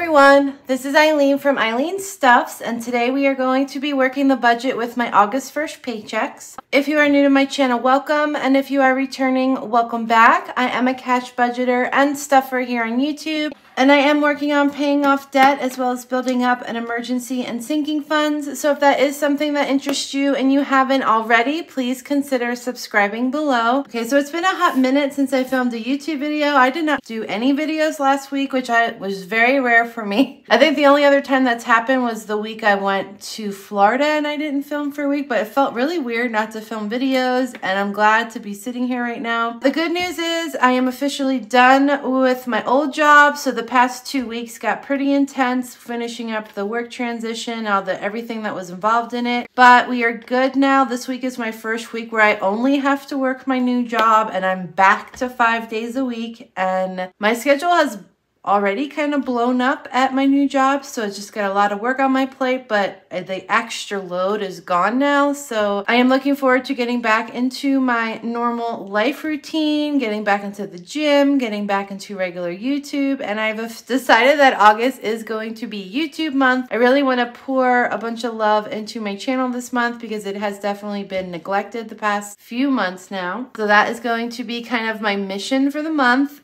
everyone, this is Eileen from Eileen Stuffs, and today we are going to be working the budget with my August 1st paychecks. If you are new to my channel, welcome, and if you are returning, welcome back. I am a cash budgeter and stuffer here on YouTube, and I am working on paying off debt as well as building up an emergency and sinking funds. So if that is something that interests you and you haven't already, please consider subscribing below. Okay, so it's been a hot minute since I filmed a YouTube video. I did not do any videos last week, which was very rare for me. I think the only other time that's happened was the week I went to Florida and I didn't film for a week, but it felt really weird not to film videos, and I'm glad to be sitting here right now. The good news is I am officially done with my old job, so the past 2 weeks got pretty intense, finishing up the work transition, everything that was involved in it, but we are good now. This week is my first week where I only have to work my new job, and I'm back to 5 days a week, and my schedule has already kind of blown up at my new job, so it's just got a lot of work on my plate, but the extra load is gone now. So I am looking forward to getting back into my normal life routine, getting back into the gym, getting back into regular YouTube, and I've decided that August is going to be YouTube month. I really want to pour a bunch of love into my channel this month because it has definitely been neglected the past few months now. So that is going to be kind of my mission for the month.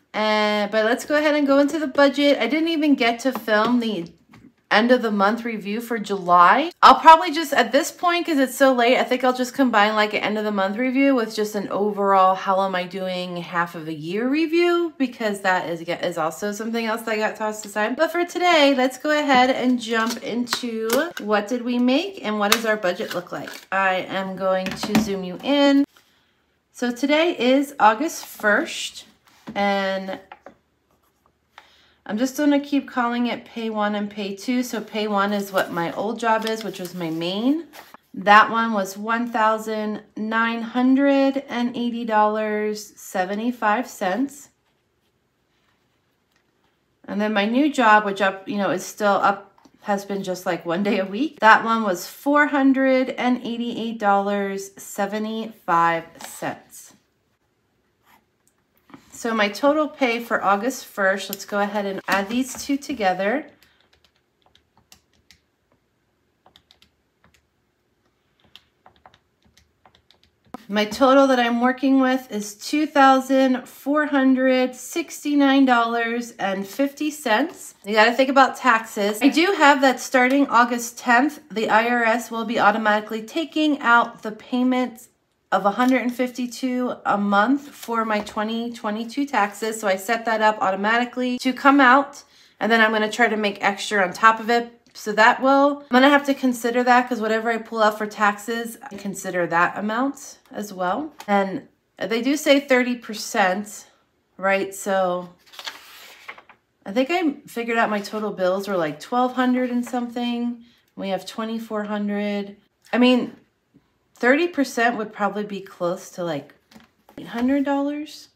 But let's go ahead and go into the budget. I didn't even get to film the end of the month review for July. I'll probably just, at this point, because it's so late, I think I'll just combine like an end of the month review with just an overall how am I doing half of a year review, because that is also something else that got tossed aside. But for today, let's go ahead and jump into what did we make and what does our budget look like. I am going to zoom you in. So today is August 1st. And I'm just going to keep calling it pay one and pay two. So pay one is what my old job is, which was my main. That one was $1,980.75. And then my new job, which is still up, has been just like 1 day a week. That one was $488.75. So my total pay for August 1st, let's go ahead and add these two together. My total that I'm working with is $2,469.50. You got to think about taxes. I do have that starting August 10th, the IRS will be automatically taking out the payments of $152 a month for my 2022 taxes. So I set that up automatically to come out, and then I'm going to try to make extra on top of it. So I'm going to have to consider that, because whatever I pull out for taxes, I consider that amount as well. And they do say 30%, right? So I think I figured out my total bills were like $1,200 and something. We have $2,400. I mean, 30% would probably be close to like $800.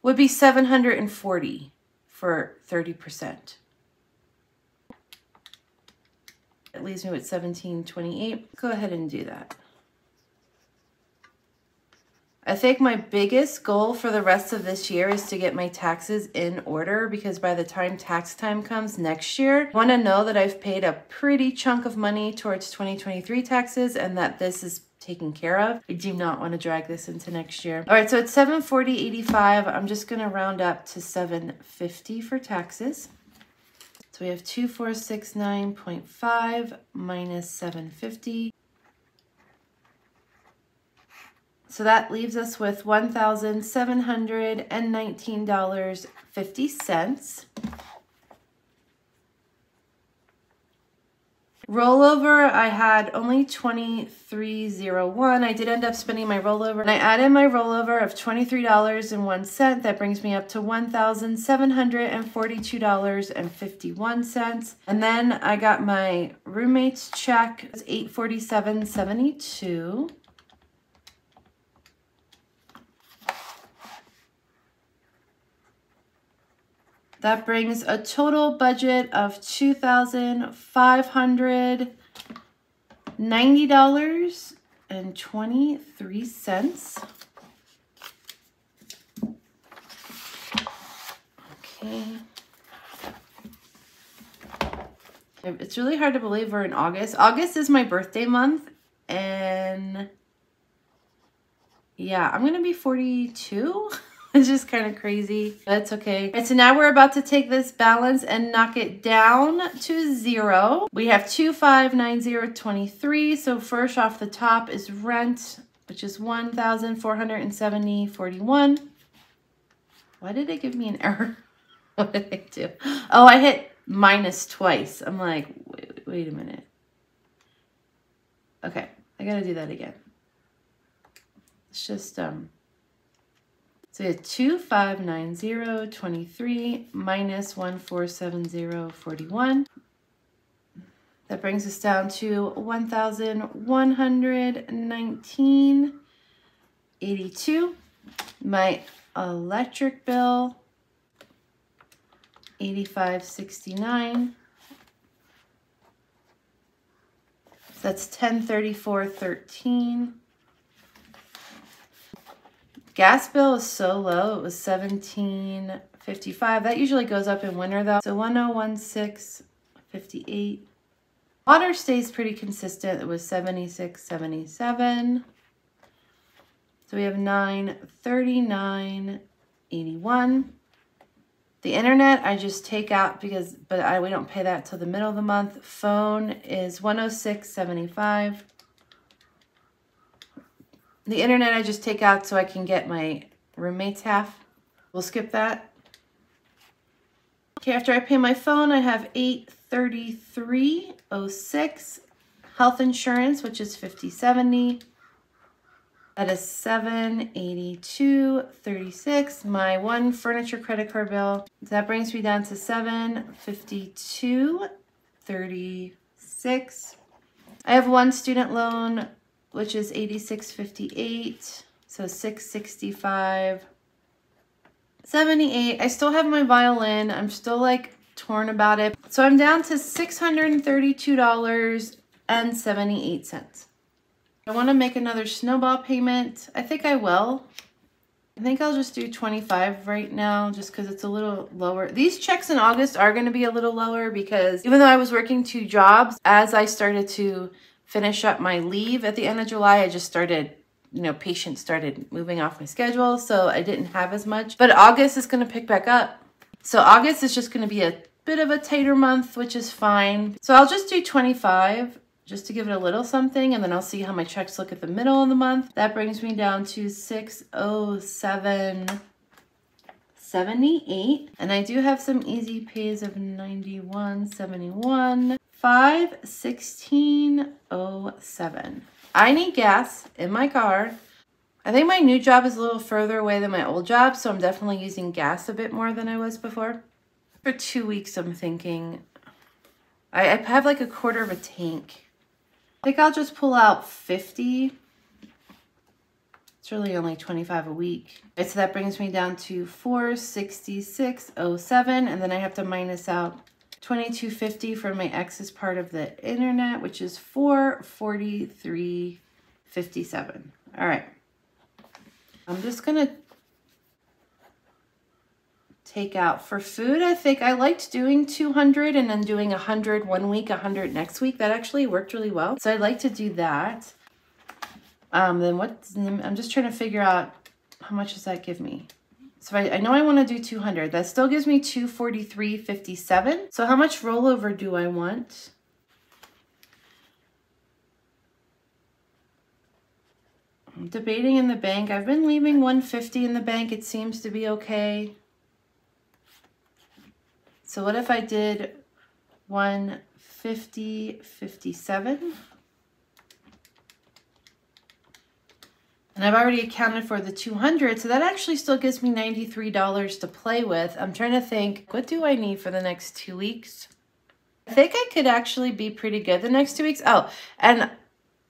Would be $740 for 30%. It leaves me with $1,728. Go ahead and do that. I think my biggest goal for the rest of this year is to get my taxes in order, because by the time tax time comes next year, I want to know that I've paid a pretty chunk of money towards 2023 taxes and that this is taken care of. I do not want to drag this into next year. All right, so it's $740.85. I'm just going to round up to $750 for taxes. So we have 2469.5 minus $750. So that leaves us with $1,719.50. Rollover, I had only $23.01. I did end up spending my rollover, and I added my rollover of $23.01. That brings me up to $1,742.51. And then I got my roommate's check. It's $847.72. That brings a total budget of $2,590.23. Okay. It's really hard to believe we're in August. August is my birthday month, and yeah, I'm gonna be 42. It's just kind of crazy. That's okay. All right, so now we're about to take this balance and knock it down to 0. We have 2590.23. So first off the top is rent, which is 1,470.41. Why did it give me an error? What did I do? Oh, I hit minus twice. I'm like, wait a minute. Okay, I gotta do that again. It's just, so we have 2590.23 minus 1,470.41. That brings us down to 1,119.82. My electric bill, 85.69. So that's 1034.13. Gas bill is so low. It was $17.55. That usually goes up in winter though. So 101.658. Water stays pretty consistent. It was 76.77. So we have 939.81. The internet I just take out because, we don't pay that till the middle of the month. Phone is 106.75. The internet I just take out so I can get my roommate's half. We'll skip that. Okay, after I pay my phone, I have $833.06. Health insurance, which is $50.70. That is $782.36. My one furniture credit card bill. That brings me down to $752.36. I have one student loan, which is $86.58. So $665.78. I still have my violin. I'm still like torn about it. So I'm down to $632.78. I want to make another Snowball payment. I think I will. I think I'll just do 25 right now just because it's a little lower. These checks in August are going to be a little lower because even though I was working 2 jobs, as I started to finish up my leave at the end of July, I just started, patients started moving off my schedule, so I didn't have as much. But August is going to pick back up. So August is just going to be a bit of a tighter month, which is fine. So I'll just do 25 just to give it a little something, and then I'll see how my checks look at the middle of the month. That brings me down to $607.78. And I do have some easy pays of $91.71. $516.07. I need gas in my car. I think my new job is a little further away than my old job, so I'm definitely using gas a bit more than I was before. For 2 weeks, I'm thinking I have like a quarter of a tank. I think I'll just pull out 50. It's really only 25 a week. Okay, so that brings me down to $466.07, and then I have to minus out $22.50 from my excess part of the internet, which is $443.57. All right. I'm just gonna take out for food. I think I liked doing 200 and then doing 100 one week, 100 next week. That actually worked really well. So I'd like to do that. Then I'm just trying to figure out how much does that give me. So I know I want to do 200. That still gives me $243.57. So how much rollover do I want? I'm debating in the bank. I've been leaving $150 in the bank. It seems to be okay. So what if I did $150.57? And I've already accounted for the 200, so that actually still gives me $93 to play with. I'm trying to think, what do I need for the next 2 weeks? I think I could actually be pretty good the next 2 weeks. Oh, and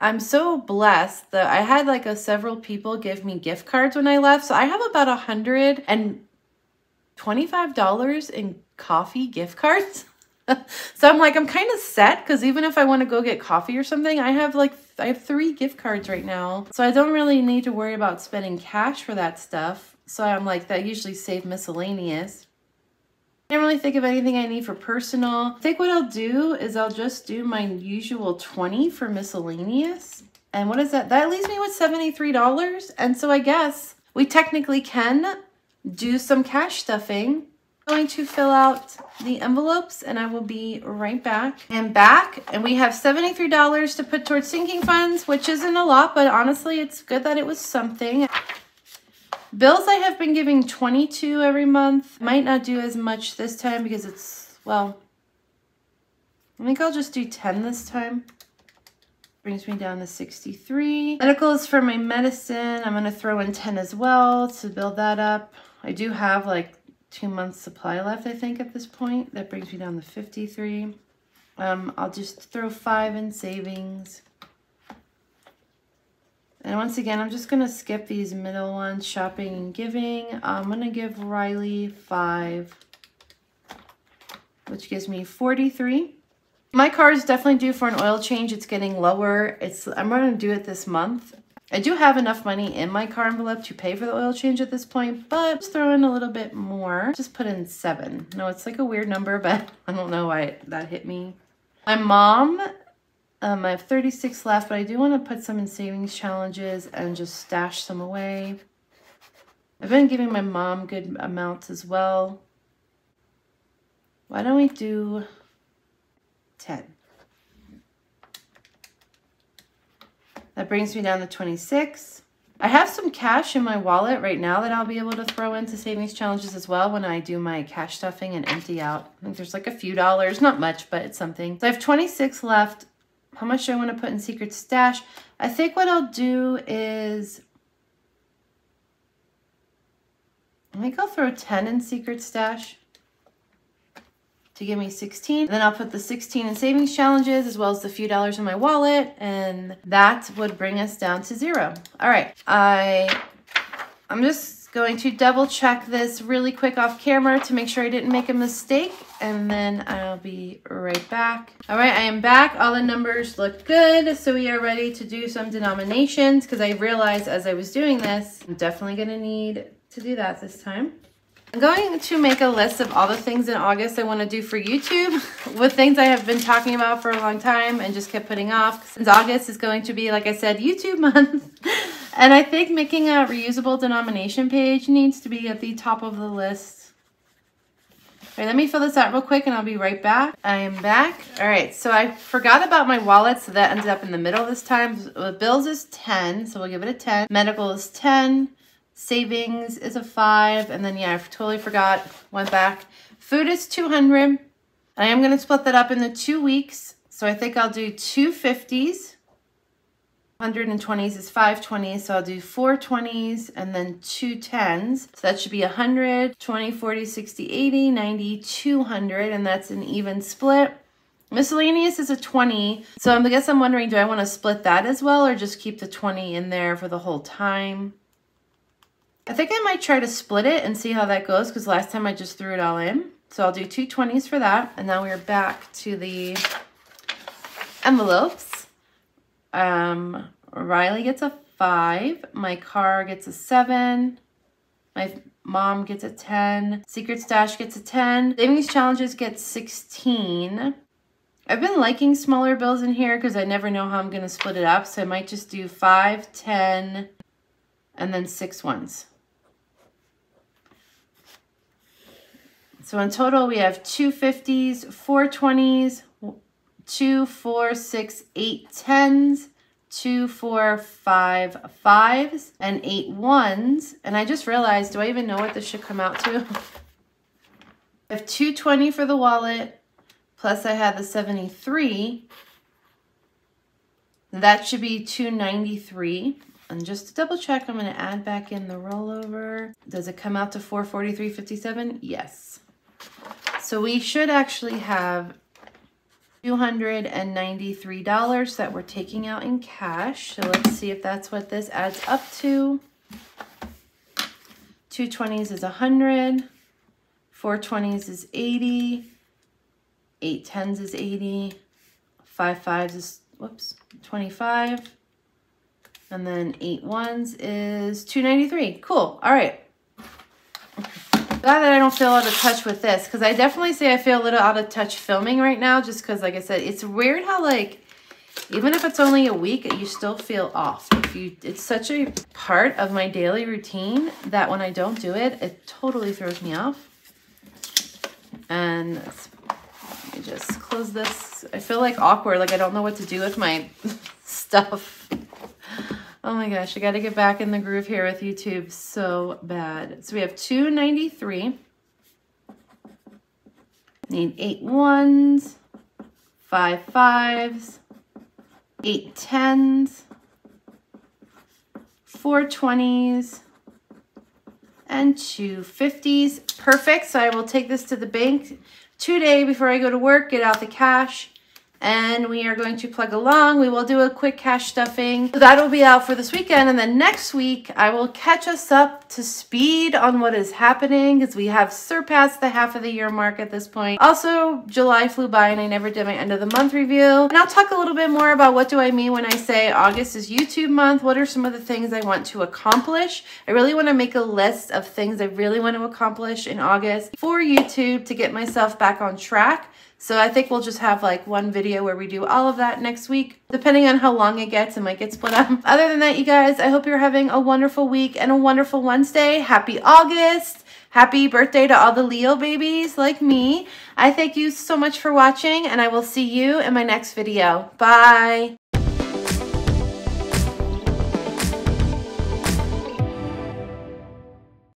I'm so blessed that I had like several people give me gift cards when I left. So I have about $125 in coffee gift cards. So I'm kind of set because even if I want to go get coffee or something, I have 3 gift cards right now. So I don't really need to worry about spending cash for that stuff. So I'm that usually save miscellaneous. I don't really think of anything I need for personal. I think what I'll do is I'll just do my usual 20 for miscellaneous. And what is that? That leaves me with $73. And so I guess we technically can do some cash stuffing. I'm going to fill out the envelopes and I will be right back. I'm back and we have $73 to put towards sinking funds, which isn't a lot, but honestly, it's good that it was something. Bills I have been giving 22 every month. Might not do as much this time because it's, well, I think I'll just do 10 this time. Brings me down to 63. Medical is for my medicine. I'm gonna throw in 10 as well to build that up. I do have like 2 months supply left, I think, at this point. That brings me down to 53. I'll just throw 5 in savings. And once again, I'm just gonna skip these middle ones, shopping and giving. I'm gonna give Riley 5, which gives me 43. My car is definitely due for an oil change. It's getting lower. I'm gonna do it this month. I do have enough money in my car envelope to pay for the oil change at this point, but just throw in a little bit more. Just put in 7. No, it's like a weird number, but I don't know why that hit me. My mom, I have 36 left, but I do want to put some in savings challenges and just stash some away. I've been giving my mom good amounts as well. Why don't we do 10? That brings me down to 26. I have some cash in my wallet right now that I'll be able to throw into savings challenges as well when I do my cash stuffing and empty out. I think there's like a few dollars, not much, but it's something. So I have 26 left. How much do I want to put in secret stash? I think what I'll do is, I think I'll throw 10 in secret stash to give me 16. Then I'll put the 16 in savings challenges as well as the few dollars in my wallet, and that would bring us down to 0. All right, I'm just going to double check this really quick off camera to make sure I didn't make a mistake, and then I'll be right back. All right, I am back. All the numbers look good, so we are ready to do some denominations because I realized as I was doing this, I'm definitely gonna need to do that this time. I'm going to make a list of all the things in August I want to do for YouTube with things I have been talking about for a long time and just kept putting off since August is going to be, like I said, YouTube month. And I think making a reusable denomination page needs to be at the top of the list. All right, let me fill this out real quick and I'll be right back. I am back. All right, so I forgot about my wallet, so that ended up in the middle this time. The bills is 10, so we'll give it a 10. Medical is 10. Savings is a 5, and then yeah, I totally forgot, went back. Food is 200. I am going to split that up into 2 weeks, so I think I'll do 2 50s. 120s is 5 20s, so I'll do 4 20s and then 2 10s. So that should be 100, 20, 40, 60, 80, 90, 200, and that's an even split. Miscellaneous is a 20, so I guess I'm wondering, do I want to split that as well or just keep the 20 in there for the whole time? I think I might try to split it and see how that goes because last time I just threw it all in. So I'll do 2 20s for that. And now we're back to the envelopes. Riley gets a 5. My car gets a 7. My mom gets a 10. Secret Stash gets a 10. Savings Challenges gets 16. I've been liking smaller bills in here because I never know how I'm going to split it up. So I might just do 5, 10, and then 6 ones. So in total, we have 2 50s, 4 20s, 2, 4, 6, 8 10s, 2, 4, 5 5s, and 8 1s. And I just realized, do I even know what this should come out to? I have 220 for the wallet, plus I have the 73. That should be 293. And just to double check, I'm going to add back in the rollover. Does it come out to 443.57? Yes. So we should actually have $293 that we're taking out in cash. So let's see if that's what this adds up to. 2 20s is 100. 4 20s is 80. 8 10s is 80. 5 5s is, whoops, 25. And then 8 1s is 293. Cool. All right. Glad that I don't feel out of touch with this, because I definitely say I feel a little out of touch filming right now, just because, like I said, it's weird how, like, even if it's only a week, you still feel off. It's such a part of my daily routine that when I don't do it, it totally throws me off. And let me just close this. I feel like awkward, like I don't know what to do with my stuff. Oh my gosh, I got to get back in the groove here with YouTube so bad. So we have 293. Need 8 1s, 5 5s, 8 10s, 4 20s, and 2 50s. Perfect. So I will take this to the bank today before I go to work, get out the cash, and we are going to plug along. We will do a quick cash stuffing. So that'll be out for this weekend. And then next week, I will catch us up to speed on what is happening, because we have surpassed the half of the year mark at this point. Also, July flew by and I never did my end of the month review. And I'll talk a little bit more about what do I mean when I say August is YouTube month. What are some of the things I want to accomplish? I really want to make a list of things I really want to accomplish in August for YouTube to get myself back on track. So I think we'll just have like one video where we do all of that next week. Depending on how long it gets, it might get split up. Other than that, you guys, I hope you're having a wonderful week and a wonderful Wednesday. Happy August. Happy birthday to all the Leo babies like me. I thank you so much for watching, and I will see you in my next video. Bye.